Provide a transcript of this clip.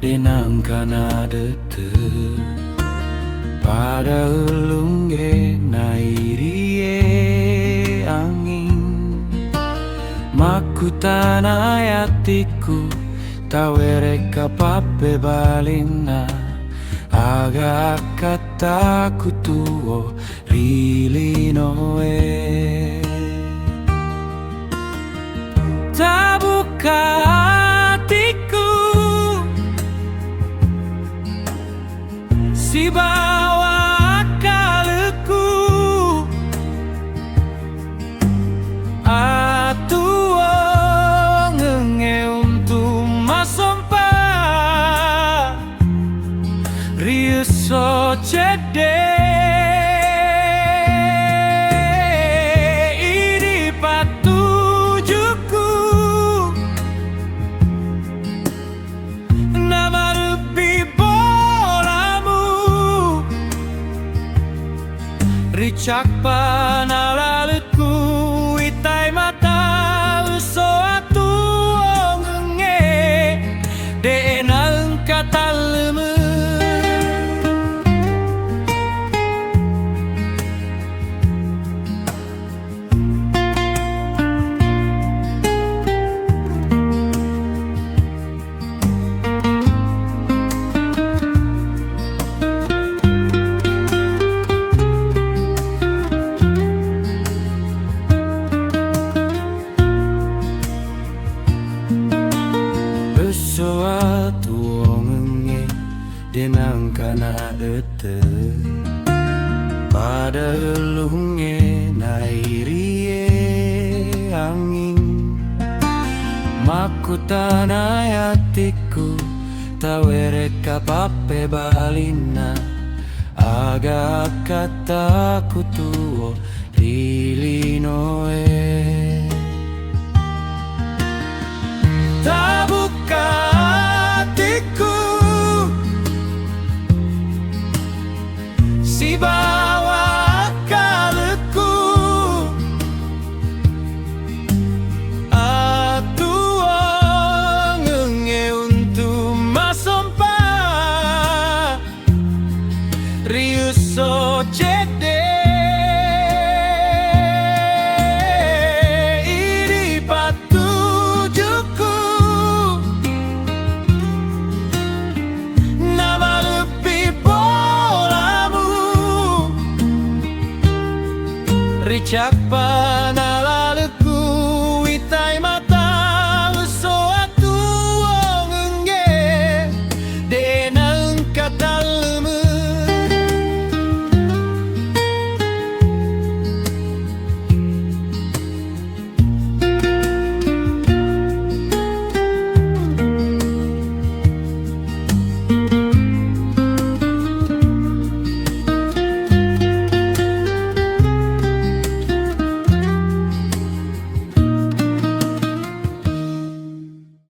denang kana dete pada ulungge nairie angin makutana yatiku tawereka pape balina aga kataku tuo rilinoe tabuka hatiku si bawa akalku atuo ngenge untuk masompa riuso cede ini patujuku nama lebih bolamu ricak panalaluku itai mata uso atu ngenge dena engkata lemu suatu ngenge denang kana dete pada lunge nairie angin makutana yatiku tawereka pape balina aga kataku tuo lilinoe tabuka hatiku si bawa akalku atuo ngenge untuk masompa riuso cede ricak